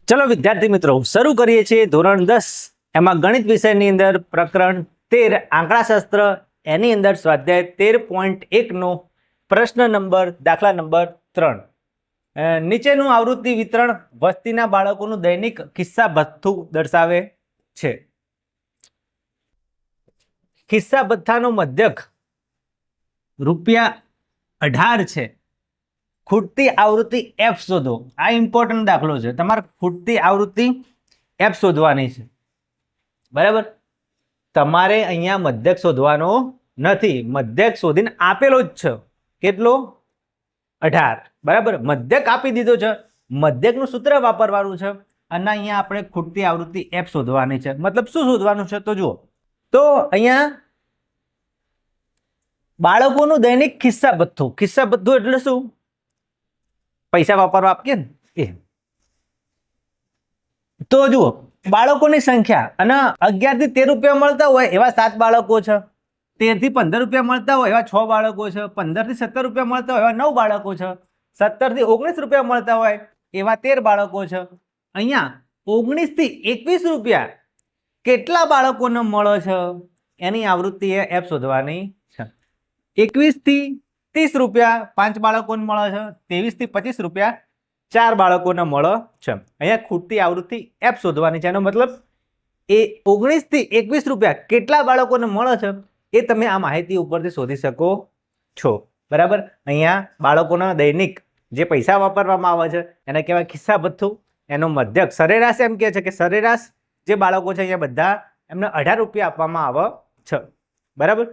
चलो विद्यार्थी मित्रों शुरू करिए छे धोरण 10 एम गणित विषय नी अंदर प्रकरण 13 आंकड़ाशास्त्र एनी अंदर स्वाध्याय 13.1 नो प्रश्न नंबर दाखला नंबर 3 नीचेनु आवृत्ति वितरण वस्तीना बाळकोनु दैनिक खिस्सा भत्थु दर्शावे छे। खिस्सा भत्थानो मध्यक ₹18 छे। खूटती आवृत्ति एफ शोधो। आ इम्पोर्टન્ટ दाखलो है। तमारे खूटती आवृत्ति एफ शोधवानी छे। बराबर तमारे अहींया मध्यक शोधवानो नथी। मध्यक शोधीने आपेलो ज छे। केटलो 18। बराबर मध्यक आपी दीधो छे। मध्यकनुं सूत्र वापरवानुं छे अने अहींया आपणे खूटती आवृत्ति एफ शोधवानी छे। मतलब शुं शोधवानुं छे तो जुओ तो अहींया बाळकोनुं दैनिक खिस्सा भत्थु। खिस्सा भत्थु एटले शुं? पैसा वापरवा आपके ने तो जुओ बाळकोनी संख्या अने 11 થી 13 रुपया मळता होय एवा 7 बाळको छे। 13 થી 15 रुपया मळता होय एवा 6 बाळको छे। 15 થી 17 रुपया मळता होय एवा 9 बाळको छे। 17 થી 19 रुपया मळता होय एवा 13 बाळको छे। अहींया 19 થી 21 रुपया केटला बाळकोने मळे छे एनी आवृत्ति एफ शोधवानी छे। 21 થી 30 रुपया 5 बाळकोने मळे छे। 23 થી 25 रुपया 4 बाळकोने मळे छे। अहींया खूटती आवृत्ति एफ शोधवानी छे। एनो मतलब ए 19 થી 21 रुपया केटला बाळकोने मळे छे ए तमे आ माहिती उपरथी शोधी शको छो। बराबर अहींया बाळकोना दैनिक जे पैसा वापरवामां आवे छे एने कहेवाय खिस्सा भत्थु। एनो मध्यक सरेराश एम कहे छे के सरेराश जे बाळको छे अहींया बधा एमने 18 रुपया आपवामां आवे छे। बराबर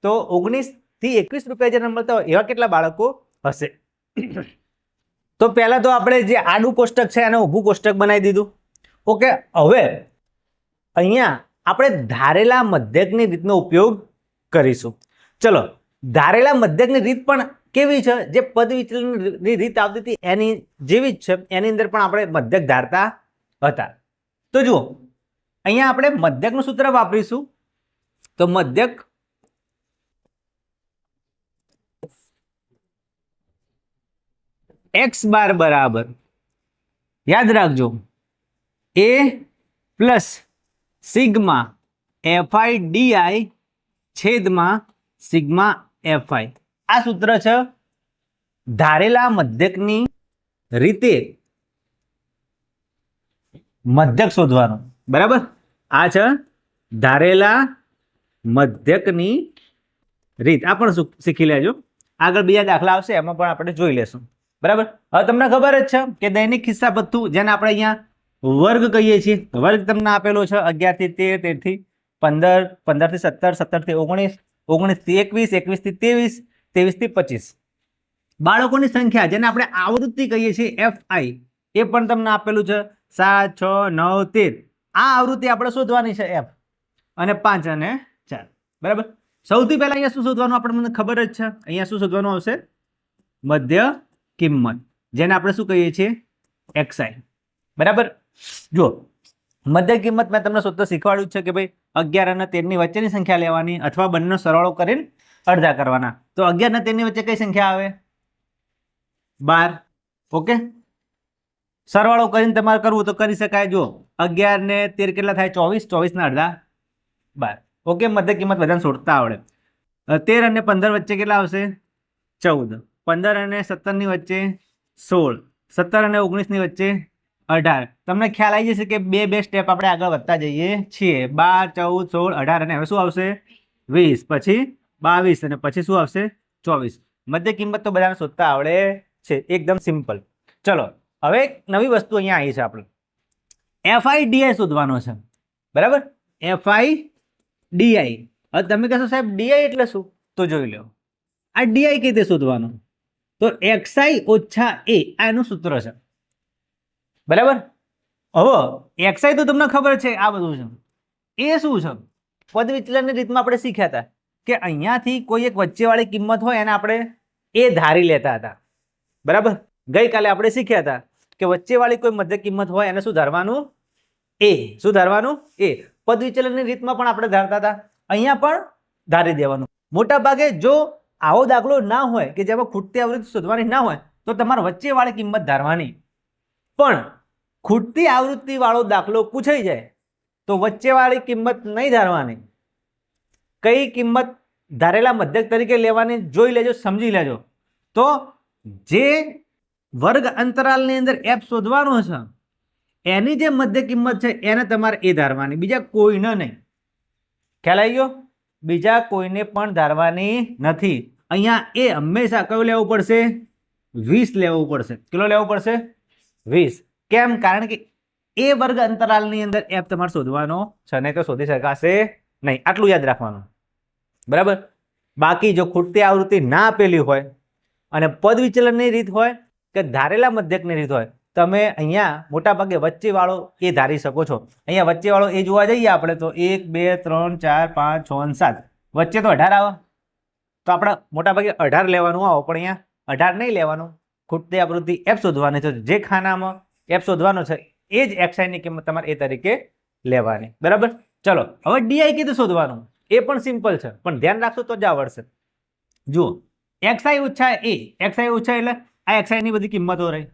तो 19 થી 21 रुपया जेने मळता होय एवा केटला बाळको हशे। तो पहला तो आपणे जे आडू कोष्टक छे एने ऊभुं कोष्टक बनावी दीधुं। ओके हवे अहींया आपणे धारेला मध्यकनी रीतनो उपयोग करीशुं। चलो धारेला मध्यकनी रीत पण केवी छे? जे पद विचलननी रीत आवती हती एनी जेवी ज छे। एनी अंदर पण आपणे मध्यक धारता हता। तो जुओ अहींया आपणे मध्यकनुं सूत्र वापरीशुं। तो मध्यक एक्स बार बराबर याद राखजो a plus sigma f i d i छेदमा सिग्मा एफ आई। आ सूत्र छे धारेला मध्यकनी रीते मध्यक शोधवानो। बराबर आ छे धारेला मध्यकनी रीत। आ पण शीखी लेजो। आगळ बीजा दाखला आवशे एमां पण आपणे जोई लेशुं। बराबर हवे तमने खबर ज छे के दैनिक खिस्सा भत्थु जेने आपणे अहींया वर्ग कहीए छीए। वर्ग तमने आपेलो छे 11 થી 13, 13 થી 15, 15 થી 17, 17 થી 19, 19 થી 21, 21 થી 23, 23 થી 25 बाळकोनी संख्या जेने आपणे आवृत्ति कहीए छीए एफ आई ए पण तमने आपेलुं छे 7, 6, 9, 13। आ आवृत्ति आपणे शोधवानी छे एफ अने 5 અને 4। बराबर सौथी पहेला अहींया शुं शोधवानुं आपणे खबर ज छे। अहींया शुं शोधवानुं आवशे? मध्य किंमत जेने आपणे शुं कहीए छीए एक्स आई। बराबर जो मध्य किंमत मैं तमने सूत्र शीखवाड्युं छे के भाई 11 અને 13 ની वच्चेनी संख्या लेवानी अथवा बंनेनो सरवाळो करीने अर्धा करवाना। तो 11 અને 13 ની वच्चे कई संख्या आवे? 12। ओके सरवाळो करीने तमारे करवुं तो करी शकाय। जो 11 ને 13 કેટલા થાય? 24, 24 ના અડધા 12। ओके मध्य किंमत बधाने शोधता आवडे। 13 અને 15 वच्चे કેટલા આવશે? 14। 15 અને 17 ની वच्चे 16। 17 અને 19 ની वच्चे 18। તમને ખ્યાલ આવી જશે કે બે બે સ્ટેપ આપણે આગળ વધતા જઈએ છીએ। 12, 14, 16, 18 અને હવે શું આવશે? 20, પછી 22 અને પછી શું આવશે? 24। મધ્ય કિંમત તો બધાને શોધતા આવડે છે। એકદમ સિમ્પલ। ચલો હવે એક નવી વસ્તુ અહીંયા આવી છે। આપણે એફઆઈ ડીઆઈ શોધવાનો છે। બરાબર એફઆઈ ડીઆઈ। હવે તમે કહેશો સાહેબ ડીઆઈ એટલે શું? તો જોઈ લો આ ડીઆઈ કઈ રીતે શોધવાનું? तो एक्सआई ओछा ए आ एनुं सूत्र छे। बराबर हवे एक्सआई तो तमने खबर छे आ बधुं छे। ए शुं छे? पद विचलननी रीतमां आपणे शीख्या हता के अहींयाथी कोई एक वच्चेवाळी किंमत होय एने आपणे ए धारी लेता हता। बराबर गई काले आपणे शीख्या हता के वच्चेवाळी कोई मध्य किंमत होय एने शुं धारवानुं? ए। शुं धारवानुं? ए। पद विचलननी रीतमां पण आपणे धारता हता अहींया पण धारी देवानुं। मोटा भागे जो आवो दाखलो ना होय के जेमां खूटती आवृत्ति शोधवानी ना होय तो तमारे वच्चेवाळी किंमत धारवानी। पण ખૂટતી આવૃત્તિ વાળો દાખલો પૂછાઈ જાય તો વચ્ચેવાળી કિંમત નહીં ધારવાની, કઈ કિંમત ધારેલા મધ્યક તરીકે લેવાની જોઈ લેજો, સમજી લેજો. તો જે વર્ગ અંતરાલની અંદર f શોધવાનો છે એની જે મધ્ય કિંમત છે એને તમારે એ ધારવાની, બીજા કોઈને નહીં. ખ્યાલ આવી ગયો? બીજા કોઈને પણ ધારવાની નથી. અહીંયા એ હંમેશા કયું લેવું પડશે? 20 લેવું પડશે. કેટલો લેવું પડશે? 20. કેમ? કારણ કે એ વર્ગ અંતરાલની અંદર f તમારે શોધવાનો છે, નહીં તો શોધી શકાશે નહીં. આટલું યાદ રાખવાનું, બરાબર. બાકી જો ખૂટતી આવૃત્તિ ના આપેલી હોય અને પદ વિચલનની રીત હોય કે ધારેલા મધ્યકની રીત હોય, તમે અહીંયા મોટાભાગે વચ્ચેવાળો એ ધારી શકો છો. અહીંયા વચ્ચેવાળો એ જોવા જઈએ આપણે તો 1 2 3 4 5 6 અને 7, વચ્ચે તો 18 આવે, તો આપણે મોટાભાગે 18 લેવાનું આવો, પણ અહીંયા 18 નહીં લેવાનું. ખૂટતી આવૃત્તિ f શોધવાની છે, જે ખાનામાં f શોધવાનો છે એ જ xi ની કિંમત તમારે એ તરીકે લેવાની, બરાબર. ચલો હવે di કીધું શોધવાનું, એ પણ સિમ્પલ છે, પણ ધ્યાન રાખશો તો જ આવડશે. જુઓ xi ઓછા a, xi ઓછા એટલે આ xi ની બધી કિંમતો રહી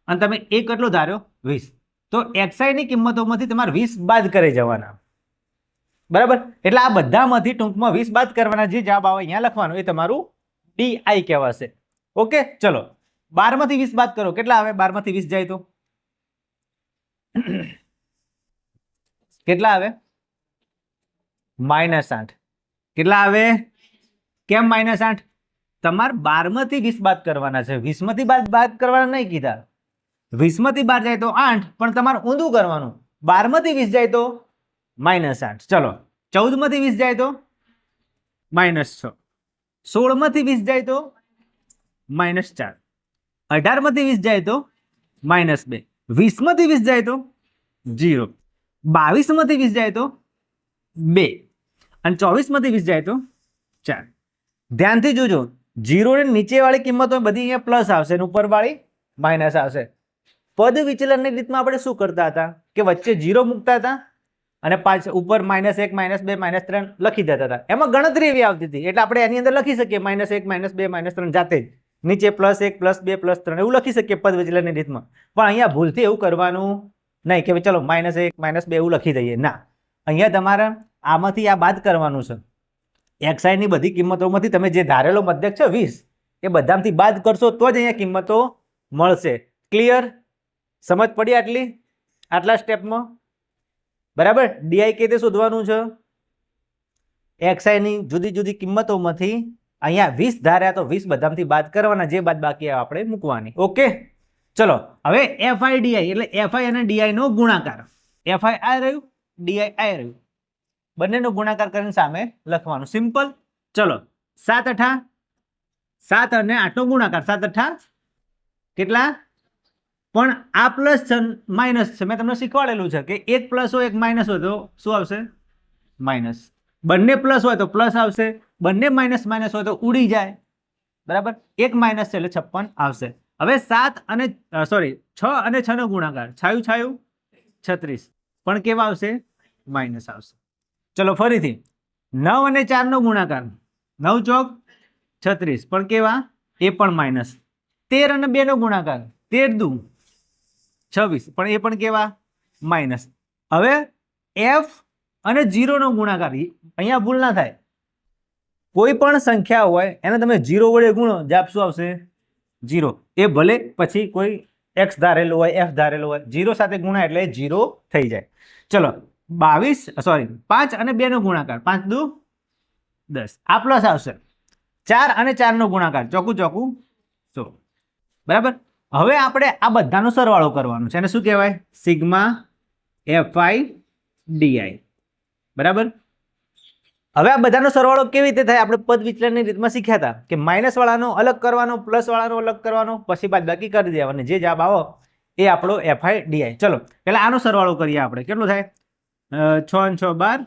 અને તમે એ કેટલો ધાર્યો? 20. તો xi ની કિંમતોમાંથી તમારે 20 બાદ કરી જવાના, બરાબર. એટલે આ બધામાંથી ટૂંકમાં 20 બાદ કરવાના, જે જવાબ આવે અહીંયા લખવાનો એ તમારું di કહેવાશે. ઓકે, ચલો 12 માંથી 20 બાદ કરો, કેટલા આવે? 12 માંથી 20 જાય તો કેટલા આવે? -8. કેટલા આવે? કેમ -8? તમારે 12 માંથી 20 બાદ કરવાના છે, 20 માંથી બાદ કરવાના નહીં કીધા. 20 માંથી 12 જાય તો 8, પણ તમારે ઊંધું કરવાનું. 12 માંથી 20 જાય તો -8. ચલો 14 માંથી 20 જાય તો -6. 16 માંથી 20 જાય તો -4. 18 માંથી 20 જાય તો -2. 20 માંથી 20 જાય તો 0. 22 માંથી 20 જાય તો 2 અને 24 માંથી 20 જાય તો 4. ધ્યાનથી જોજો, 0 ની નીચેવાળી કિંમતો બધી અહીંયા પ્લસ આવશે અને ઉપરવાળી માઇનસ આવશે. પદ વિચલનની રીતમાં આપણે શું કરતા હતા કે વચ્ચે 0 મૂકતા હતા અને પાછળ ઉપર -1 -2 -3 લખી દેતા હતા. એમાં ગણતરી એવી આવતી હતી એટલે આપણે એની અંદર લખી શકીએ -1 -2 -3 જાતે જ, નીચે +1 +2 +3 એવું લખી શકીએ પદ વિચલનની રીતમાં. પણ અહીંયા ભૂલથી એવું કરવાનું નહીં કે ચલો -1 -2 એવું લખી દઈએ, ના. અહીંયા તમારે આમાંથી આ બાદ કરવાનું છે. xi ની બધી કિંમતોમાંથી તમે જે ધારેલો મધ્યક છે 20, એ બધામાંથી બાદ કરશો તો જ અહીંયા કિંમતો મળશે. ક્લિયર? સમજ પડી આટલા સ્ટેપમાં? બરાબર. di કે તે શોધવાનું છે. xi ની જુદી જુદી કિંમતોમાંથી અહીંયા 20 ધાર્યા તો 20 બધામાંથી બાદ કરવાના, જે બાદ બાકી આપણે મૂકવાની. ઓકે, ચલો હવે fi di એટલે fi અને di નો ગુણાકાર. fi આ રહ્યું, di આ રહ્યું, બંનેનો ગુણાકાર કરીને સામે લખવાનું. સિમ્પલ. ચલો 7 8 7 અને 8 નો ગુણાકાર, 7 8 કેટલા? પણ આ પ્લસ છે માઇનસ છે, મેં તમને શીખવાડેલું છે કે એક પ્લસ હોય એક માઇનસ હોય તો શું આવશે? માઇનસ. બંને પ્લસ હોય તો પ્લસ આવશે, બંને માઇનસ માઇનસ હોય તો ઉડી જાય, બરાબર. એક માઇનસ છે એટલે 56 આવશે. હવે 6 અને 6 નો ગુણાકાર, છાયું 36, પણ કેવા આવશે? માઇનસ આવશે. ચલો ફરીથી 9 અને 4 નો ગુણાકાર, 9 ચોક 36, પણ કેવા? એ પણ માઇનસ. 13 અને 2 નો ગુણાકાર, 13 દુ 26, પણ એ પણ કેવા? માઇનસ. હવે f અને 0 નો ગુણાકાર, અહીંયા ભૂલ ના થાય, કોઈ પણ સંખ્યા હોય એને તમે 0 વડે ગુણો, જવાબ શું આવશે? 0. એ ભલે પછી કોઈ x ધારેલો હોય, f ધારેલો હોય, 0 સાથે ગુણાય એટલે 0 થઈ જાય. ચલો 5 અને 2 નો ગુણાકાર, 5 દુ 10, આ પ્લસ આવશે. 4 અને 4 નો ગુણાકાર, ચોકું 16, બરાબર. હવે આપણે આ બધાનો સરવાળો કરવાનો છે, એને શું કહેવાય? સિગ્મા fi di, બરાબર. હવે આ બધાનો સરવાળો કેવી રીતે થાય? આપણે પદ વિચલનની રીતમાં શીખ્યા હતા કે માઇનસ વાળાનો અલગ કરવાનો, પ્લસ વાળાનો અલગ કરવાનો, પછી બાદબાકી કરી દેવાની, જે જવાબ આવો એ આપણો fi di. ચલો પહેલા આનો સરવાળો કરીએ આપણે. કેટલો થાય? 6 અને 6 12,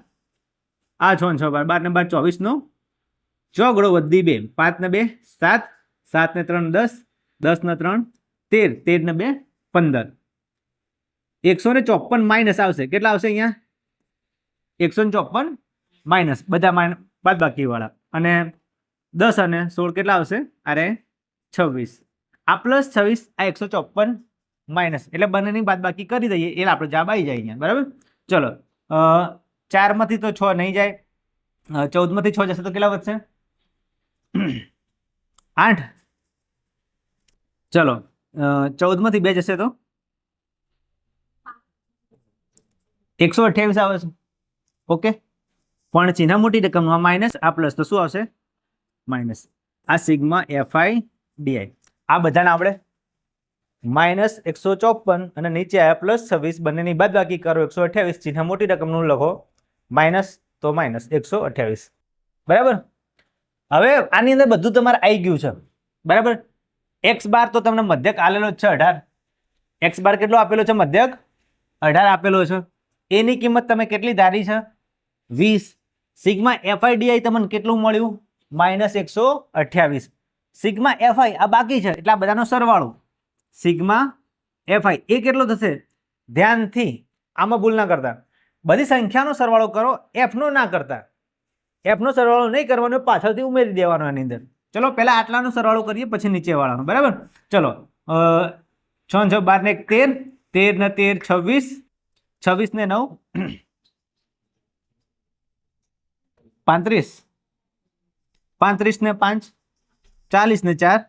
આ 6 અને 6 12, 12 ને 12 24 નો ચોગડો વધી 2, 5 ને 2 7, 7 ને 3 10, 10 ને 3 13, 13 ને 2 15, 154 માઇનસ આવશે. કેટલા આવશે અહીંયા? 154 માઇનસ, બધા બાદબાકી વાળા. અને 10 અને 16 કેટલા આવશે? અરે 26. આ પ્લસ 26, આ 154 માઇનસ, એટલે બંનેની બાદબાકી કરી દઈએ એટલે આપણો જવાબ આવી જાય અહીંયા. બરાબર. ચલો 4માંથી તો 6 નહીં જાય, 14માંથી 6 જશે તો કેટલા વધશે? 8. ચલો 14માંથી 2 જશે તો 128 આવે છે. ઓકે, પણ ચિહ્ન મોટી રકમમાં માઇનસ, આ પ્લસ તો શું આવશે? માઇનસ. આ સિગ્મા એફઆઈ ડીઆઈ આ બધાને આપણે -154 અને નીચે આવ્યા +26, બંનેની બાદબાકી કરો 128, ચિહ્ન મોટી રકમનું લખો માઇનસ, તો -128. બરાબર. હવે આની અંદર બધું તમારે આવી ગયું છે. બરાબર. એક્સ બાર તો તમને મધ્યક આલેલો જ છે 18. એક્સ બાર કેટલો આપેલો છે? મધ્યક 18 આપેલો છે. એની કિંમત તમે કેટલી ધારી છે? 20. સિગ્મા એફઆઈ ડીઆઈ તમને કેટલું મળ્યું? -128. સિગ્મા એફઆઈ આ બાકી છે એટલે આ બધાનો સરવાળો સિગ્મા એફઆઈ એ કેટલો થશે? ધ્યાનથી આમાં ભૂલ ના કરતા, બધી સંખ્યાનો સરવાળો કરો, એફનો ના કરતા. એફનો સરવાળો નહીં કરવાનો, પાછળથી ઉમેરી દેવાનો એની અંદર. ચલો પહેલા આટલાનો સરવાળો કરીએ પછી નીચે વાળાનો. બરાબર. ચલો 6 6 12 ને 13, 13 ને 13 26, 26 ને 9 35, 35 ને 5 40 ને 4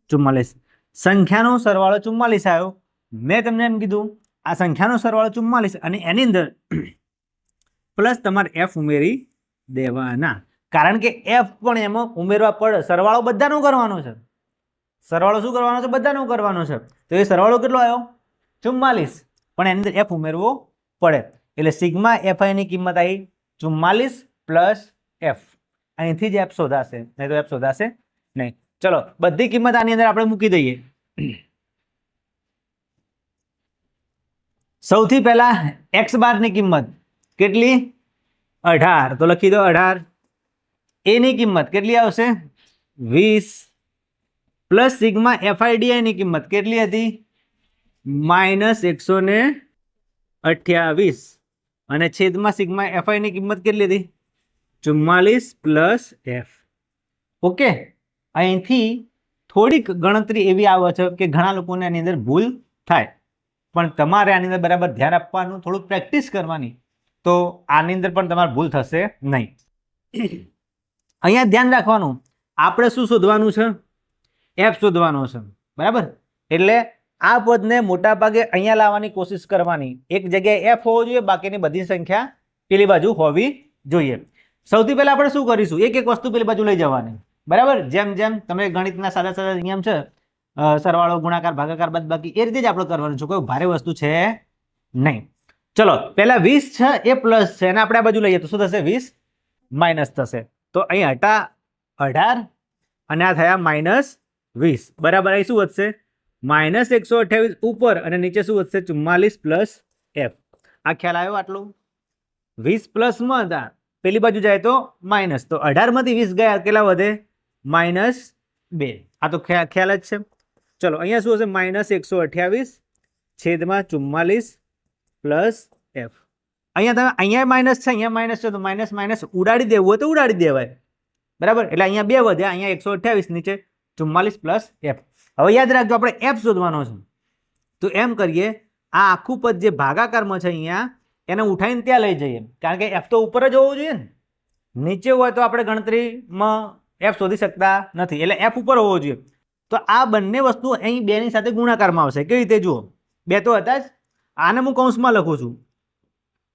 44. સંખ્યાનો સરવાળો 44 આવ્યો. મેં તમને એમ કીધું આ સંખ્યાનો સરવાળો 44 અને એની અંદર પ્લસ તમારે એફ ઉમેરી દેવાના, કારણ કે એફ પણ એમાં ઉમેરવા પડે. સરવાળો બધાનો કરવાનો છે. સરવાળો શું કરવાનો છે? બધાનો કરવાનો છે. તો એ સરવાળો કેટલો આવ્યો? 44, પણ એની અંદર એફ ઉમેરવો પડે. એટલે સિગ્મા એફઆઈની કિંમત આવી 44 પ્લસ એફ. અહીંથી જ એફ શોધાશે, નહીં તો એફ શોધાશે નહીં. ચલો બધી કિંમત આની અંદર આપણે મૂકી દઈએ. સૌથી પહેલા એક્સ બારની કિંમત કેટલી? 18. તો લખી દો 18. એની કિંમત કેટલી આવશે? 20 પ્લસ સિગ્મા એફઆઈડીઆઈ ની કિંમત કેટલી હતી? -128 અને છેદમાં સિગ્મા એફઆઈ ની કિંમત કેટલી હતી? 44 પ્લસ એફ. ઓકે, અહીંથી થોડીક ગણતરી એવી આવે છે કે ઘણા લોકોને આની અંદર ભૂલ થાય, પણ તમારે આની અંદર બરાબર ધ્યાન આપવાનું, થોડું પ્રેક્ટિસ કરવાની, તો આની અંદર પણ તમારે ભૂલ થશે નહીં. અહીંયા ધ્યાન રાખવાનું, આપણે શું શોધવાનું છે? એફ શોધવાનો છે. બરાબર. એટલે આ પદને મોટા ભાગે અહીંયા લાવવાની કોશિશ કરવાની. એક જગ્યાએ એફ હોવો જોઈએ, બાકીની બધી સંખ્યા પેલી બાજુ હોવી જોઈએ. સૌથી પહેલા આપણે શું કરીશું? એક એક વસ્તુ પેલી બાજુ લઈ જવાની. બરાબર. જેમ જેમ તમે ગણિતના સાદા સાદા નિયમ છે, સરવાળો, ગુણાકાર, ભાગાકાર, બાદબાકી, એ રીતે જ આપણે કરવાનું છે. કોઈ ભારે વસ્તુ છે નહીં. ચલો પહેલા 20 છે એ પ્લસ છે અને આપણે આ બાજુ લઈએ તો શું થશે? 20 માઇનસ થશે. તો અહીં હટા 18 અને આ થયા -20. બરાબર. અહીં શું વધશે? -128 ઉપર અને નીચે શું વધશે? 44 પ્લસ એફ. આ ખ્યાલ આવ્યો? આટલું 20 પ્લસમાં હતા, પેલી બાજુ જાય તો માઇનસ, તો 18 માંથી 20 ગયા, કેટલા વધે? -2. આ તો ખ્યાલ જ છે. ચલો અહીંયા શું હશે? -128 છેદમાં 44 પ્લસ એફ. અહીંયા તમે અહીંયા માઇનસ છે, અહીંયા માઇનસ છે, તો માઇનસ માઇનસ ઉડાડી દેવું હોય તો ઉડાડી દેવાય. બરાબર. એટલે અહીંયા 2 વધ્યા, અહીંયા 128, નીચે 44 પ્લસ એફ. હવે યાદ રાખજો આપણે એફ શોધવાનો છે. તો એમ કરીએ, આ આખું પદ જે ભાગાકારમાં છે અહીંયા એને ઉઠાવીને ત્યાં લઈ જઈએ, કારણ કે એફ તો ઉપર જ હોવો જોઈએ ને. નીચે હોય તો આપણે ગણતરીમાં એફ શોધી શકતા નથી, એટલે એફ ઉપર હોવો જોઈએ. તો આ બંને વસ્તુ અહીં 2 ની સાથે ગુણાકારમાં આવશે. કેવી રીતે? જુઓ, 2 તો હતા જ. આને હું કૌંસમાં લખું છું,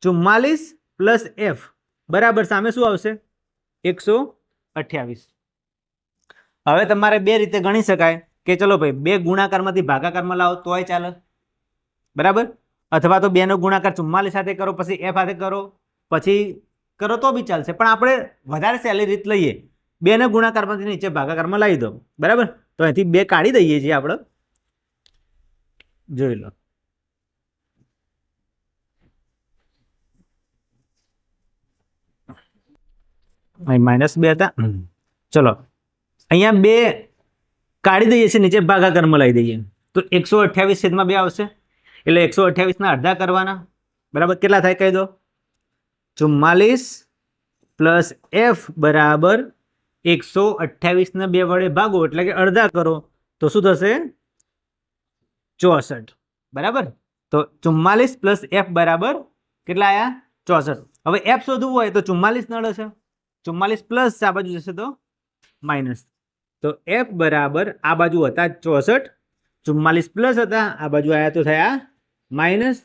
44 પ્લસ એફ બરાબર સામે શું આવશે? 128. હવે તમારે 2 રીતે ગણી શકાય કે ચલો ભાઈ 2 ગુણાકારમાંથી ભાગાકારમાં લાવો તોય ચાલે. બરાબર. અથવા તો 2 નો ગુણાકાર 44 સાથે કરો, પછી એફ સાથે કરો, પછી કરો તો બી ચાલશે. પણ આપણે વધારે સહેલી રીત લઈએ, 2 ને ગુણાકારમાંથી નીચે ભાગાકારમાં લાવી દો. બરાબર. તો અહીંથી 2 કાઢી દઈએ છીએ આપણે. જોઈ લો. -2 હતા. ચલો અહીંયા 2 કાઢી દઈએ છીએ, નીચે ભાગાકારમાં લાવી દઈએ તો 128 છેદમાં 2 આવશે. એટલે 128 ના અડધા કરવાના. બરાબર. કેટલા થાય કહી દો? 44 પ્લસ એફ બરાબર 128 ને 2 વડે ભાગો એટલે કે અડધા કરો તો શું થશે? 64 બરાબર. તો 44 પ્લસ એફ બરાબર કેટલા આયા 64. હવે એફ શોધવું હોય તો 44 નળ હશે, 44 પ્લસ આ બાજુ જશે તો માઇનસ. તો એફ બરાબર આ બાજુ હતા 64, 44 પ્લસ હતા આ બાજુ આવ્યા તો થયા માઇનસ.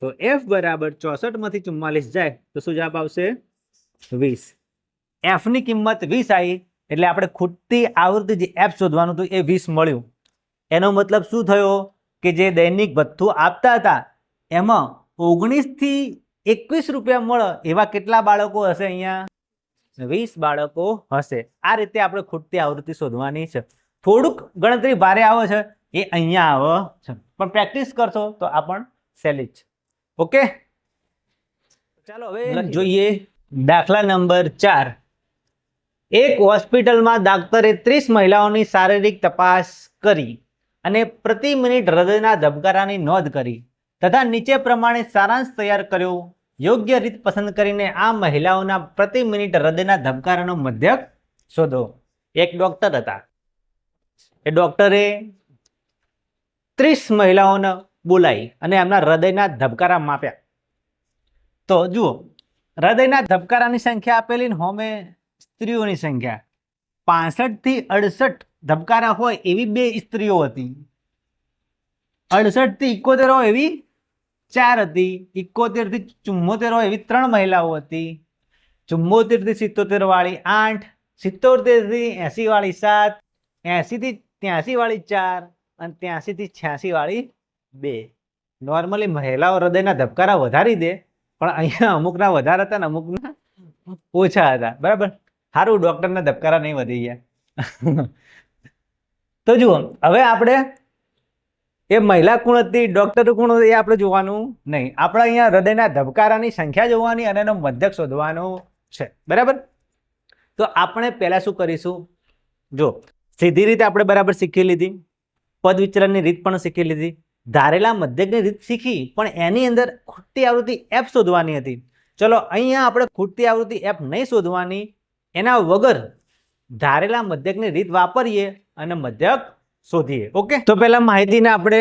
તો એફ બરાબર 64 માંથી 44 જાય તો શું જવાબ આવશે 20. એફ ની કિંમત 20 આવી એટલે આપણે ખૂટતી આવૃત્તિ જે એફ શોધવાનું હતું એ 20 મળ્યું. એનો મતલબ શું થયો કે જે દૈનિક ભથ્થું આપતા હતા એમાં 19 થી 21 રૂપિયા મળે એવા કેટલા બાળકો હશે? અહીંયા 20 બાળકો હશે. આ રીતે આપણે ખૂટતી આવૃત્તિ શોધવાની છે. થોડુંક ગણતરી ભારે આવે છે એ અહીંયા આવે છે, પણ પ્રેક્ટિસ કરશો તો આ પણ સહેલી જ. ઓકે, ચાલો હવે જોઈએ દાખલા નંબર 4. એક હોસ્પિટલમાં દાક્તરે 30 મહિલાઓની શારીરિક તપાસ કરી અને પ્રતિ મિનિટ હૃદયના ધબકારાની નોંધ કરી તથા નીચે પ્રમાણે સારાંશ તૈયાર કર્યો. યોગ્ય રીત પસંદ કરીને આ મહિલાઓના પ્રતિ મિનિટ હૃદયના ધબકારાનો મધ્યક શોધો. એક ડોક્ટર હતા, એ ડોક્ટરે 30 મહિલાઓને બોલાવી અને એમના હૃદયના ધબકારા માપ્યા. તો જુઓ, હૃદયના ધબકારાની સંખ્યા આપેલી ને હોમે સ્ત્રીઓની સંખ્યા 65 થી 68 ધબકારા હોય એવી 2 સ્ત્રીઓ હતી, 68 થી 71 હોય એવી 4 હતી, 71 થી 74 હોય એવી 3 મહિલાઓ હતી, 74 થી 77 વાળી 8, 77 થી 80 વાળી 7, 80 થી 83 વાળી 4 અને 83 થી 86 વાળી 2. નોર્મલી મહિલાઓ હૃદયના ધબકારા વધારી દે, પણ અહીંયા અમુકના વધારે હતા ને અમુકના ઓછા હતા. બરાબર, સારું ડોક્ટરના ધબકારા નહીં વધી ગયા. તો જુઓ, હવે આપણે એ મહિલા કોણ હતી, ડોક્ટર કોણ હતી એ આપણે જોવાનું નહીં. આપણે અહીંયા હૃદયના ધબકારાની સંખ્યા જોવાની અને એનો મધ્યક શોધવાનો છે. બરાબર, તો આપણે પહેલા શું કરીશું? જો સીધી રીતે આપણે બરાબર શીખી લીધી, પદ વિચલનની રીત પણ શીખી લીધી, ધારેલા મધ્યકની રીત શીખી, પણ એની અંદર ખૂટતી આવૃત્તિ એફ શોધવાની હતી. ચલો અહીંયા આપણે ખૂટતી આવૃત્તિ એફ નહીં શોધવાની, એના વગર ધારેલા મધ્યકની રીત વાપરીએ અને મધ્યક શોધીએ. ઓકે, તો પહેલા માહિતીને આપણે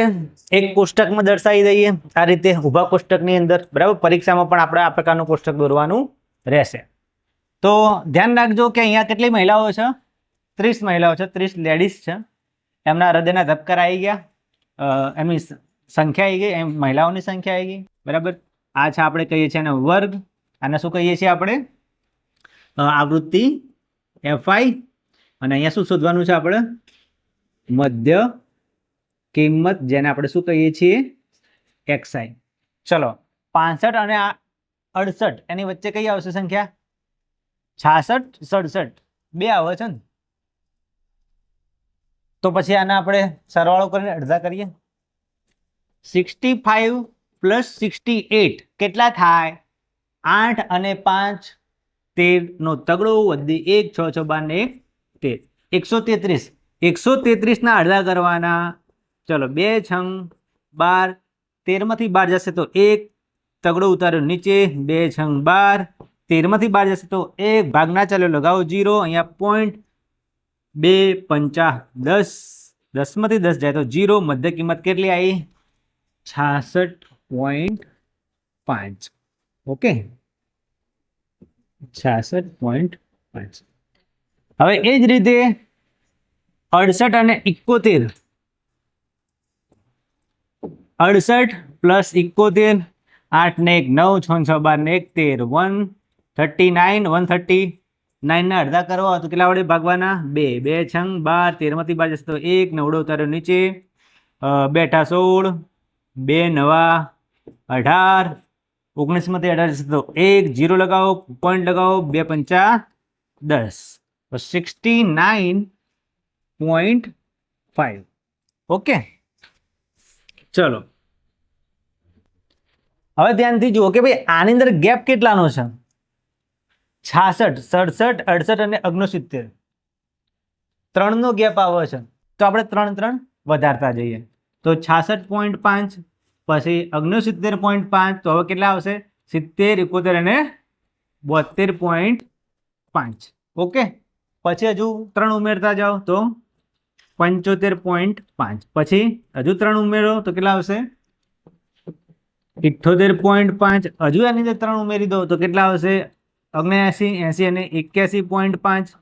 એક કોષ્ટકમાં દર્શાવી દઈએ આ રીતે ઊભા કોષ્ટકની અંદર. બરાબર, પરીક્ષામાં પણ આપણે આ પ્રકારનું કોષ્ટક દોરવાનું રહેશે. તો ધ્યાન રાખજો કે અહીંયા કેટલી મહિલાઓ છે? 30 મહિલાઓ છે, 30 લેડીઝ છે. એમના હૃદયના ધબકારા આવી ગયા, એમની સંખ્યા આવી ગઈ, એમ મહિલાઓની સંખ્યા આવી ગઈ. બરાબર, આ છે આપણે કહીએ છીએ એને વર્ગ, આને શું કહીએ છીએ આપણે? આવૃત્તિ એફઆઈ. અને અહીંયા શું શોધવાનું છે આપણે? મધ્ય કિંમત, જેને આપણે શું કહીએ છીએ? એક્સઆઈ. ચલો, 65 અને 68 એની વચ્ચે કઈ આવશે સંખ્યા? 66, 67 બે આવે છે ને. તો પછી આને આપણે સરવાળો કરીને અડધા કરીએ. 65 પ્લસ 68 કેટલા થાય? 8 અને 5 13 નો તગડો વધી 1 6 6 12 ને 1 13, 133 ના અડધા કરવાના. ચલો 2 6 12, 13 માંથી 12 જશે તો 1, તગડો ઉતાર્યો નીચે, 2 6 12, 13 માંથી 12 જશે તો 1, ભાગના ચાલ્યો લગાવો 0, અહીંયા પોઈન્ટ, 2 5 10, 10 માંથી 10 જાય તો 0. મધ્ય કિંમત કેટલી આવી? 66.5. ઓકે, 66.5. હવે એ જ રીતે 68 અને 71, 68 પ્લસ 71, 8 ને 1 9, 6 6 12 ને 1 13, 139 ના અડધા કરવા તો કેટલા વડે ભાગવાના? 2, 2 6 12, 13 માંથી 12 જશે તો 1, નવડો ઉતાર્યો નીચે, 2 8 16, 2 9 18, 19 માંથી 18 જશે તો 1, 0 લગાવો, પોઈન્ટ લગાવો, 2 5 10, તો 69.5. ઓકે, ચલો હવે ધ્યાનથી જુઓ કે ભાઈ આની અંદર ગેપ કેટલાનો છે? 66, 67, 68 અને 69, 3 નો ગેપ આવે છે. તો આપણે 3 3 વધારતા જઈએ તો 66.5 પછી 69.5, તો હવે કેટલા આવશે? 70, 71 અને 72.5. ઓકે, પછી હજુ 3 ઉમેરતા જાઓ તો 75.5 પછી હજુ 3 ઉમેરો તો કેટલા આવશે 78.5 હજુ આની અંદર 3 ઉમેરી દો તો કેટલા આવશે 79 80 અને 81.5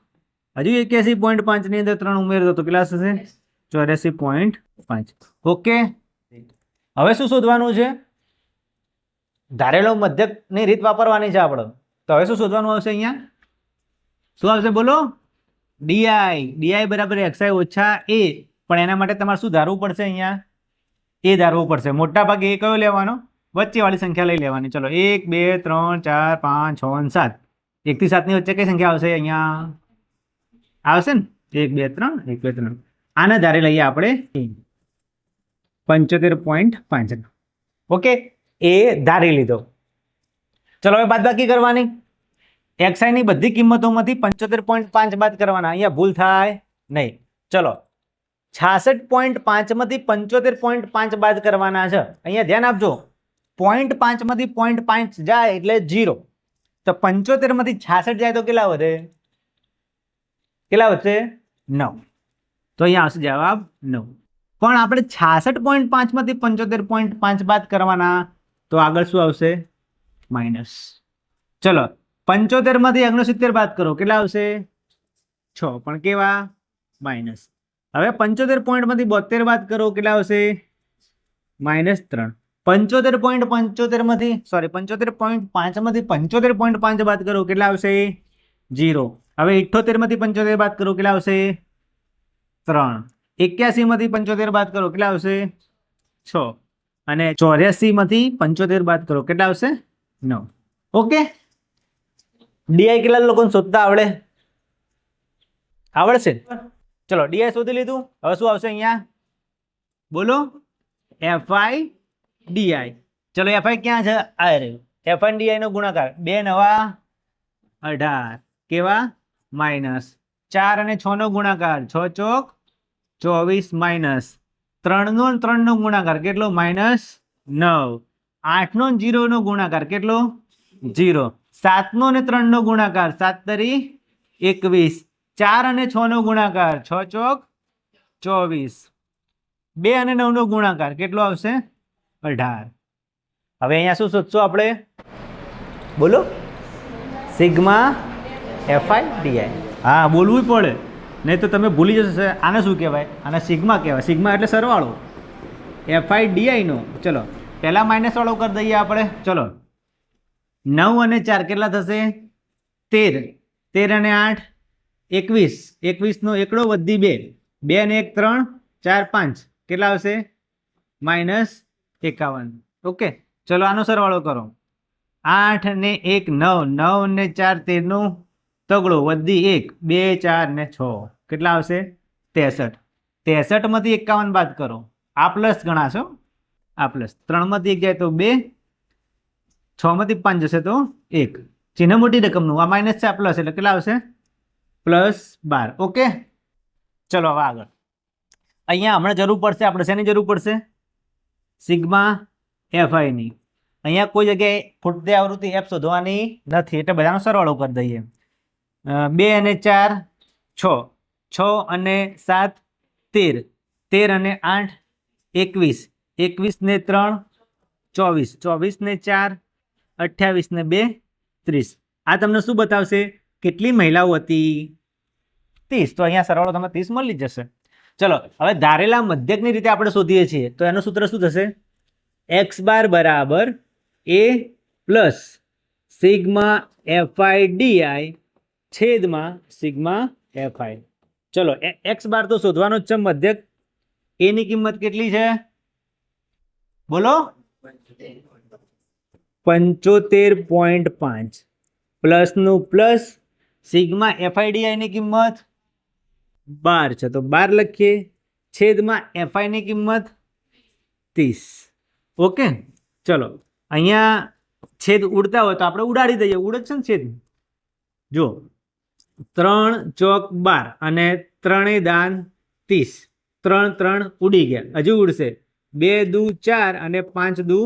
હજુ 81.5 ની અંદર 3 ઉમેરી દો તો કેટલા થશે 84.5 ઓકે હવે શું શોધવાનું છે ધારેલો મધ્યકની રીત વાપરવાની છે આપણે તો હવે શું શોધવાનું આવશે અહીંયા શું આવશે બોલો ડીઆઈ બરાબર xi ઓછા a પણ એના માટે તમારે શું ધારવું પડશે અહીંયા એ ધારવું પડશે મોટા ભાગે એ કયો લેવાનો વચ્ચેવાળી સંખ્યા લઈ લેવાની ચલો 1 2 3 4 5 6 અને 7 1 થી 7 ની વચ્ચે કઈ સંખ્યા આવશે અહીંયા આવશે ને 1 2 3 1 2 3 આને ધારે લઈએ આપણે 75.5 ઓકે એ ધારી લીધો ચલો હવે બાદબાકી કરવાની xi ની બધી કિંમતોમાંથી 75.5 બાદ કરવાના અહીંયા ભૂલ થાય નહીં ચલો 66.5 માંથી 75.5 બાદ કરવાના છે અહીંયા ધ્યાન આપજો 0.5 માંથી 0.5 જાય એટલે 0 તો 75 માંથી 66 જાય તો કેટલા વધે કેટલા વધશે 9 તો અહીંયા આવશે જવાબ 9 પણ આપણે 66.5 માંથી 75.5 બાદ કરવાના તો આગળ શું આવશે માઇનસ ચલો 75 માંથી 69 બાદ કરો કેટલા આવશે 6 પણ કેવા માઇનસ હવે 75 માંથી 72 બાદ કરો કેટલા આવશે -3 75.75 માંથી 75.5 માંથી 75.5 બાદ કરો કેટલા આવશે 0 હવે 78 માંથી 75 બાદ કરો કેટલા આવશે 3 81 માંથી 75 બાદ કરો કેટલા આવશે 6 અને 84 માંથી 75 બાદ કરો કેટલા આવશે 9 ઓકે ડીઆઈ કેટલા લોકોને શોધતા આવડશે ચલો ડીઆઈ શોધી લીધું હવે શું આવશે અહીંયા બોલો એફઆઈ ડીઆઈ ચલો એફઆઈ ક્યાં છે આ રહ્યું એફઆઈ ડીઆઈ નો ગુણાકાર 2 નવા 18 કેવા માઇનસ 4 અને 6 નો ગુણાકાર 6 ચોક 24 માઇનસ 3 નો 3 નો ગુણાકાર કેટલો -9 8 નો 0 નો ગુણાકાર કેટલો 0 7 નો અને 3 નો ગુણાકાર 7 તરી 21 4 અને 6 નો ગુણાકાર 6 ચોક 24 2 અને 9 નો ગુણાકાર કેટલો આવશે 18 હવે અહીંયા શું શોધશું આપણે બોલો સિગ્મા એફઆઈ ડીઆઈ હા બોલવું પડે નહીં તો તમે ભૂલી જશો આને શું કહેવાય આને સિગ્મા કહેવાય સિગ્મા એટલે સરવાળો એફઆઈ ડીઆઈ નો ચલો પહેલા માઇનસ વાળો કરી દઈએ આપણે ચલો 9 અને 4 કેટલા થશે 13 13 અને 8 21 21 નો એકડો વધી 2 2 અને 1 3 4 5 કેટલા આવશે -51 ઓકે ચલો આનો સરવાળો કરો 8 અને 1 9 9 અને 4 13 નો તગડો વધી 1 2 4 ને 6 કેટલા આવશે 63 63 માંથી 51 બાદ કરો આ પ્લસ ગણાશો આ પ્લસ 3 માંથી 1 જાય તો 2 6 માંથી 5 જશે તો 1 ચિહ્ન મોટી રકમનું આ માઇનસ છે આ પ્લસ એટલે કેટલા આવશે +12 ઓકે ચલો હવે આગળ અહીંયા હમણાં જરૂર પડશે આપણે શેની જરૂર પડશે સિગ્મા એફઆઈ ની અહીંયા કોઈ જગ્યાએ ખૂટતી આવૃત્તિ એફ શોધવાની નથી એટલે બધાનો સરવાળો કરી દઈએ 2 અને 4 6 6 અને 7 13 13 અને 8 21 21 ને 3 24 24 ને 4 28 ને 2 30 આ તમને શું બતાવશે કેટલી મહિલાઓ હતી 30 તો અહીંયા સરવાળો તમને 30 મળી જશે ચલો હવે ધારેલા મધ્યકની રીતે આપણે શોધીએ છીએ તો એનું સૂત્ર શું થશે x બાર બરાબર a plus sigma f i d i છેદમાં સિગ્મા એફઆઈ ચલો x બાર તો શોધવાનો જ છે મધ્યક a ની કિંમત કેટલી છે બોલો 75.5 પ્લસનું પ્લસ સિગ્મા એફઆઈડીઆઈ ની કિંમત 12 છે તો 12 લખીએ છેદમાં એફઆઈ ની કિંમત 30 ઓકે ચલો અહીંયા છેદ ઉડતા હોય તો આપણે ઉડાડી દઈએ ઉડે છે ને છેદ જો 3 ચોક 12 અને 3 દાન 30 3 3 ઉડી ગયા હજુ ઉડશે 2 દુ 4 અને 5 દુ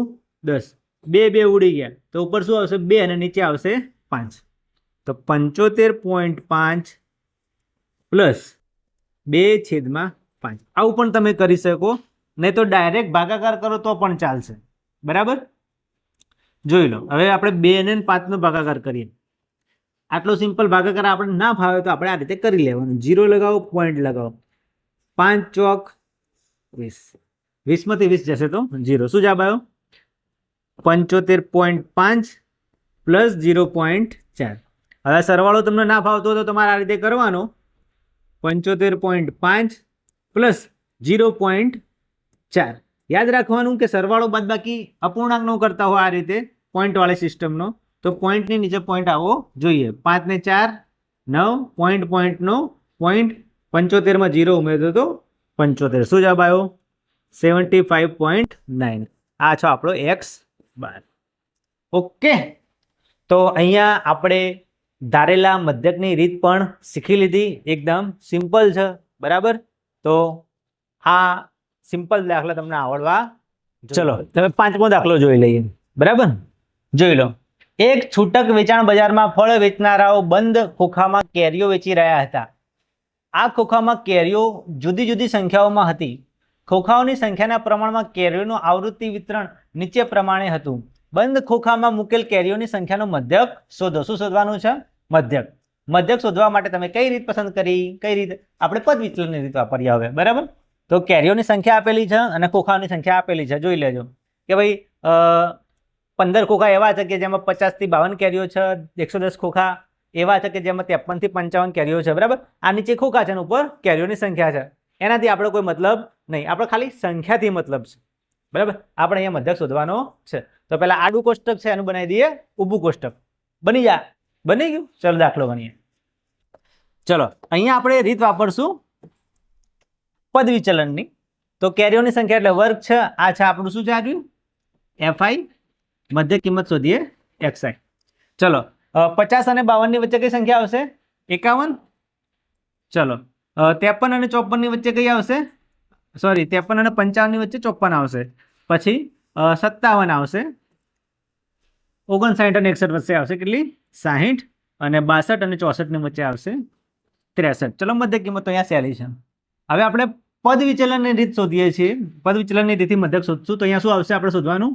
10 2 ઉડી ગયા તો ઉપર શું આવશે 2 અને નીચે આવશે 5 તો 75.5 પ્લસ 2 છેદમાં 5. આવું પણ તમે કરી શકો, નહીં તો ડાયરેક્ટ ભાગાકાર કરો તો પણ ચાલશે. બરાબર, જોઈ લો. હવે આપણે 2 અને 5 નો ભાગાકાર કરીએ. આટલો સિમ્પલ ભાગાકાર આપણે ના ફાવે તો આપણે આ રીતે કરી લેવાનું. 0 લગાવો, પોઈન્ટ લગાવો. 5 ચોક 20. 20 માંથી 20 જશે તો 0. શું જવાબ આવ્યો? 75.5 પ્લસ 0.4. હવે સરવાળો તમને ના ફાવતો તો તમારે આ રીતે કરવાનો. 75.5 પ્લસ 0.4. યાદ રાખવાનું કે સરવાળો બાદબાકી અપૂર્ણાંકનો કરતા હોય આ રીતે પોઈન્ટવાળી સિસ્ટમનો, તો પોઈન્ટની નીચે પોઈન્ટ આવવો જોઈએ. 5 ને 4 9, પોઈન્ટનો પોઈન્ટ 75 માં 0 ઉમેરતો તો 75. શું જવાબ આવ્યો? 75.9. આ છો આપણો x બાર. ઓકે, તો અહીંયા આપણે ધારેલા મધ્યકની રીત પણ શીખી લીધી. એકદમ સિમ્પલ છે. બરાબર, તો આ સિમ્પલ દાખલા તમને આવડવા. ચલો તમે 5મો દાખલો જોઈ લઈએ. બરાબર, જોઈ લો. એક છૂટક વેચાણ બજારમાં ફળ વેચનારાઓ બંધ ખોખામાં કેરીઓ વેચી રહ્યા હતા. આ ખોખામાં કેરીઓ જુદી જુદી સંખ્યાઓમાં હતી. ખોખાઓની સંખ્યાના પ્રમાણમાં કેરીઓનું આવૃત્તિ વિતરણ નીચે પ્રમાણે હતું. બંધ ખોખામાં મૂકેલ કેરીઓની સંખ્યાનો મધ્યક શોધો. શું શોધવાનું છે? મધ્યક. મધ્યક શોધવા માટે તમે કઈ રીત પસંદ કરી? કઈ રીત? આપણે પદ વિચલનની રીત વાપરી હવે. બરાબર, તો કેરીઓની સંખ્યા આપેલી છે અને ખોખાઓની સંખ્યા આપેલી છે. જોઈ લેજો કે ભાઈ 15 ખોખા એવા છે કે જેમાં 50 થી 52 કેરીઓ છે. 110 ખોખા એવા છે કે જેમાં 53 થી 55 કેરીઓ છે. બરાબર, આ નીચે ખોખા છે અને ઉપર કેરીઓની સંખ્યા છે. એનાથી આપણે કોઈ મતલબ નહીં, આપણે ખાલી સંખ્યાથી મતલબ છે. બરાબર, આપણે અહીંયા મધ્યક શોધવાનો છે. તો પહેલા આડું કોષ્ટક છે એનું બનાવી દઈએ ઊભું કોષ્ટક. બની ગયું? ચલો દાખલો ગણીએ. ચલો અહીંયા આપણે રીત વાપરશું પદ વિચલનની. તો કેરીઓની સંખ્યા એટલે વર્ગ છે. આ છે આપણું શું છે? આવ્યું fi. મધ્ય કિંમત શોધીએ xi. ચલો 50 અને 52 ની વચ્ચે કઈ સંખ્યા આવશે? 51. ચલો 53 અને 54 ની વચ્ચે કઈ આવશે? સોરી, 53 અને 55 ની વચ્ચે 54 આવશે. પછી 57 આવશે. 59 અને 61 વચ્ચે આવશે કેટલી? 60. અને 62 અને 64 ની વચ્ચે આવશે 63. ચલો મધ્ય કિંમત તો અહીંયા સહેલી છે. હવે આપણે પદ વિચલનની રીત શોધીએ છીએ. પદ વિચલનની રીતથી મધ્યક શોધશું. તો અહીંયા શું આવશે આપણે શોધવાનું?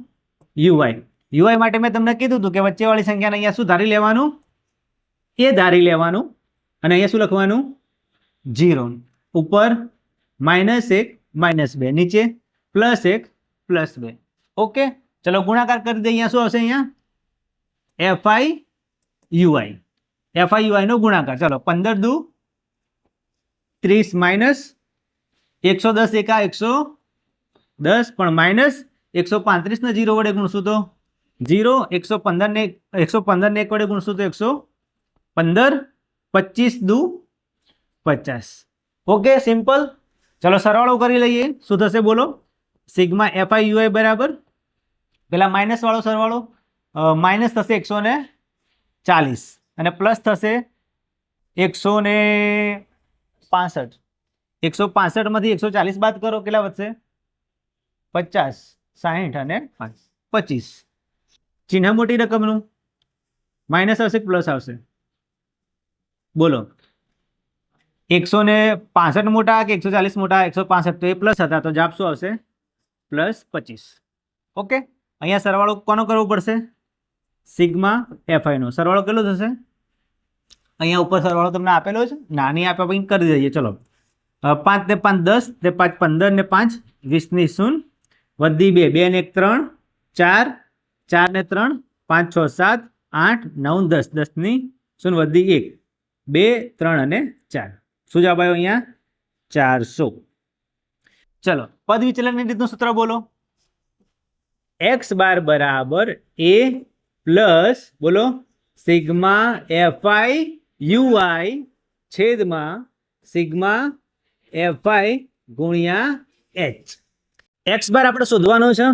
ui માટે મેં તમને કીધું હતું કે વચ્ચેવાળી સંખ્યાને અહીંયા શું ધારી લેવાનું? એ ધારી લેવાનું. અને અહીંયા શું લખવાનું? 0. ઉપર -1 -2, નીચે +1 +2. ઓકે, ચલો ગુણાકાર કરી દઈએ. અહીંયા શું આવશે? અહીંયા fi ui નો ગુણાકાર. ચલો 15 દુ 30 -110 એકા 110, પણ -135 ને 0 વડે ગુણશું તો 0. 115 ને 1 વડે ગુણશું તો 115. 25 દુ 50. Okay, simple. ચલો સરવાળો કરી લઈએ. શું થશે બોલો? સિગ્મા fi ui બરાબર પેલા માઇનસ વાળો સરવાળો માઇનસ થશે 140 અને પ્લસ થશે 165. 165 માંથી 140 બાદ કરો, કેટલા વધશે? 50, 60 અને 25. ચિહ્ન મોટી રકમનું માઇનસ આવશે કે પ્લસ આવશે? બોલો, 165 મોટા કે 140 મોટા? 165. તો એ પ્લસ હતા, તો જવાબ શું આવશે? +25. ઓકે, અહીંયા સરવાળો કોનો કરવો પડશે? સિગ્મા fi નો. સરવાળો કેટલો થશે? અહીંયા ઉપર સરવાળો તમને આપેલો છે, નાની આપ્યા પછી કરી દઈએ. ચલો 5 ને 5 10, ને 5 15, ને 5 20 ની 0 વધી 2, 2 ને 1 3 4, 4 ને 3 5 6 7 8 9 10, 10 ની 0 વધી 1 2 3 અને 4. શું જવાબ આવ્યો અહીંયા? 400. ચલો પદ વિચલનની રીતનું સૂત્ર બોલો. x બાર બરાબર a પ્લસ બોલો સિગ્મા fi ui છેદમાં સિગ્મા fi ગુણ્યા h. x બાર આપણે શોધવાનો છે.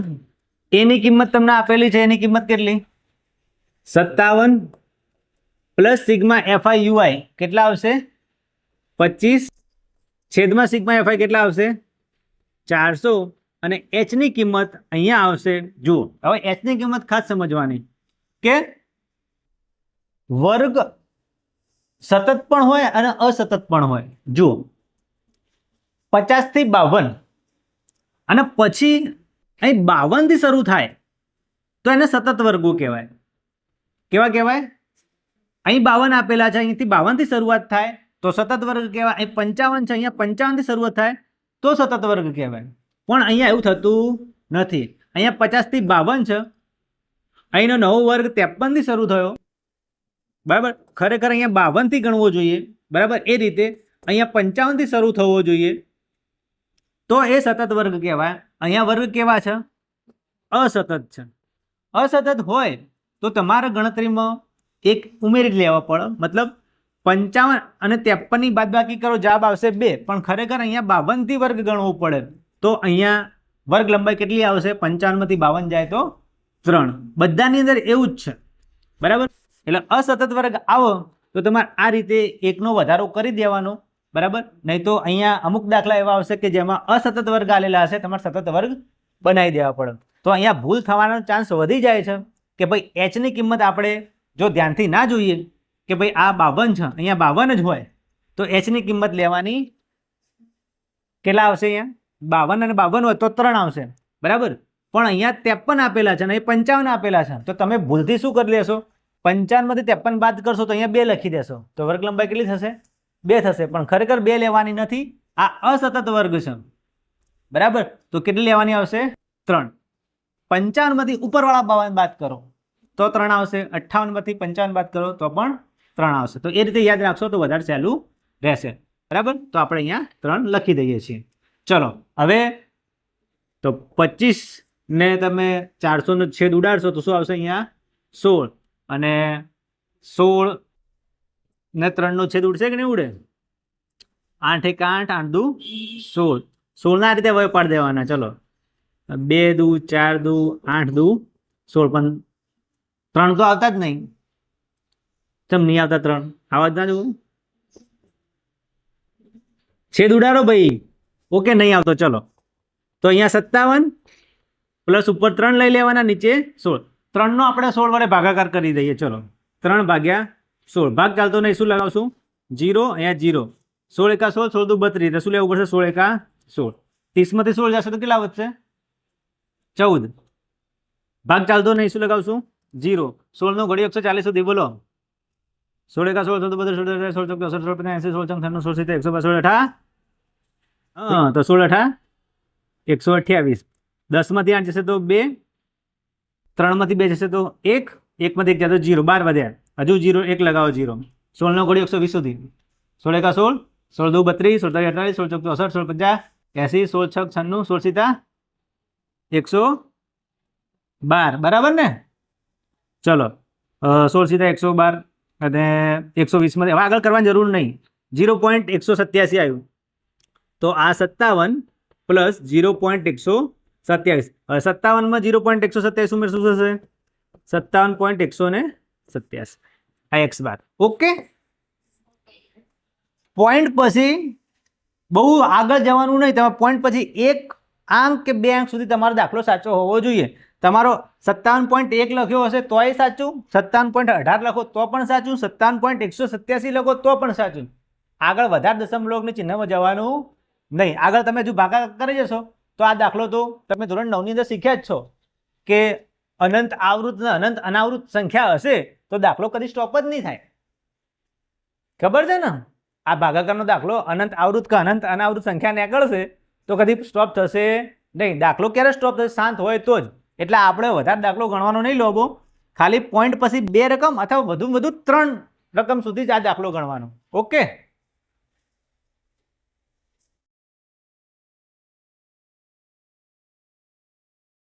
a ની કિંમત તમને આપેલી છે. એની કિંમત કેટલી? 57 પ્લસ સિગ્મા fi ui કેટલા આવશે? 25 છેદમાં સિગ્મા fi કેટલા આવશે? 400. અને h ની કિંમત અહીંયા આવશે. જુઓ, હવે h ની કિંમત ખાસ સમજવાની કે વર્ગ સતત પણ હોય અને અસતત પણ હોય. જુઓ, 50 થી 52 અને પછી અહીં 52 થી શરૂ થાય તો એને સતત વર્ગો કહેવાય. કેવા કહેવાય? અહીં 52 આપેલા છે, અહીંથી 52 થી શરૂઆત થાય તો સતત વર્ગ કહેવાય. અહીં 55 છે, અહીંયા 55 થી શરૂઆત થાય તો સતત વર્ગ કહેવાય. પણ અહીંયા એવું થતું નથી. અહીંયા 50 થી 52 છે, અહીંનો નવો વર્ગ 53 થી શરૂ થયો, બરાબર. ખરેખર અહીંયા 52 થી ગણવો જોઈએ, બરાબર. એ રીતે અહીંયા 55 થી શરૂ થવો જોઈએ તો એ સતત વર્ગ કહેવાય. અહીંયા વર્ગ કેવા છે? અસતત છે. અસતત હોય તો તમારે ગણતરીમાં એક ઉમેરી લેવા પડે, મતલબ 55 અને 53 ની બાદબાકી કરો, જવાબ આવશે 2. પણ ખરેખર અહીંયા 52 થી વર્ગ ગણવો પડે તો અહીંયા વર્ગ લંબાઈ કેટલી આવશે? 55 માંથી 52 જાય તો 3. બધાની અંદર એવું જ છે, બરાબર. એટલે અસતત વર્ગ આવો તો તમારે આ રીતે એકનો વધારો કરી દેવાનો, બરાબર. નહીં તો અહીંયા અમુક દાખલા એવા આવશે કે જેમાં અસતત વર્ગ આલેલા હશે, તમારે સતત વર્ગ બનાવી દેવા પડે. તો અહીંયા ભૂલ થવાનો ચાન્સ વધી જાય છે કે ભાઈ એચની કિંમત આપણે જો ધ્યાનથી ના જોઈએ કે ભાઈ આ 52 છે, અહીંયા 52 જ હોય તો એચની કિંમત લેવાની કેટલા આવશે? અહીંયા 52 અને 52 હોય તો 3 આવશે, બરાબર. પણ અહીંયા 53 આપેલા છે અને અહીં 55 આપેલા છે તો તમે ભૂલથી શું કરી લેશો? 55 માંથી 53 બાદ કરશો તો અહીંયા 2 લખી દેશો તો વર્ગ લંબાઈ કેટલી થશે? 2 થશે. પણ ખરેખર 2 લેવાની નથી, આ અસતત વર્ગ છે, બરાબર. તો કેટલી લેવાની આવશે? 3. 55 માંથી ઉપરવાળા 52 બાદ કરો તો 3 આવશે. 58 માંથી 55 બાદ કરો તો પણ 3 આવશે. તો એ રીતે યાદ રાખશો તો વધારે સહેલું રહેશે, બરાબર. તો આપણે અહીંયા 3 લખી દઈએ છીએ. ચલો હવે તો 25 ને તમે 400 નો છેદ ઉડાડશો તો શું આવશે? અહીંયા 16 અને 16 ને 3 નો છેદ ઉડશે કે નહીં ઉડે? 8 1 8 8 2 16. 16 ના રીતે હવે પાડી દેવાના. ચલો 2 દુ 4 દુ 8 દુ 16. પણ 3 તો આવતા જ નહીં. કેમ નહીં આવતા? 3 આવા જ ના જવું. છેદ ઉડાડો ભાઈ. ઓકે, નહીં આવતો. ચલો તો અહીંયા 57 પ્લસ ઉપર 3 લઈ લેવાના, નીચે 16. 3 નો આપણે 16 વડે ભાગાકાર કરી દઈએ. ચલો 3 ભાગ્યા 16. ભાગ ચાલતો નહીં, શું લગાવશું? 0. અહીંયા 0. 16 એકા 16, 16 દુ 32. તો શું લેવું પડશે? 16 એકા 16. 30 માંથી 16 જશે તો કેટલા વધશે? 14. ભાગ ચાલતો નહીં, શું લગાવશું? 0. 16 નો ઘડી 140 સુધી બોલો. 16 એકા 16, 16 દુ 32, 16 ચોક 64, 16 50, 16 54, 16 70, 112, 16 18. હા, તો 16 18 128. 10 માંથી 8 જશે તો 2, 3 માંથી 2 જશે તો 1, 1 માંથી 1 જાય તો 0. 12 વધ્યા, હજુ 0, 1 લગાવો 0. 16 નો ઘડી 120 સુધી. 16 એકા 16, 16 દુ 32, 16 તારી 48, 16 ચોક 64, 16 50, 80, 16 છક 96, 16 સીતા 112, બરાબર ને? ચલો 16 સીતા 112 અને 120 માંથી હવે આગળ કરવાની જરૂર નહીં. 0.187 આવ્યું તો આ 57 પ્લસ 0.127. હવે 57 માં 0.127 ઉમેરશું થશે 57.127. આ x બાર. ઓકે, પોઈન્ટ પછી બહુ આગળ જવાનું નહીં. તમે પોઈન્ટ પછી 1 અંક કે 2 અંક સુધી તમારો દાખલો સાચો હોવો જોઈએ. તમારો 57.1 લખ્યો હશે તોય સાચું, 57.18 લખો તો પણ સાચું, 57.187 લખો તો પણ સાચું. આગળ વધારે દશમલવની ચિહ્નમાં જવાનું નહીં. આગળ તમે જો ભાગાકાર કરી જશો તો આ દાખલો તો તમે ધોરણ 9 ની અંદર શીખ્યા જ છો કે અનંત આવૃત અને અનંત અનાવૃત સંખ્યા હશે તો દાખલો કદી સ્ટોપ જ નહીં થાય. ખબર છે ને? આ ભાગાકારનો દાખલો અનંત આવૃત કે અનંત અનાવૃત સંખ્યા નીકળશે તો કદી સ્ટોપ થશે નહીં. દાખલો ક્યારે સ્ટોપ થશે? શાંત હોય તો જ. એટલે આપણે વધારે દાખલો ગણવાનો નહીં લોબો. ખાલી પોઈન્ટ પછી 2 રકમ અથવા વધુમાં વધુ 3 રકમ સુધી જ આ દાખલો ગણવાનો. ઓકે.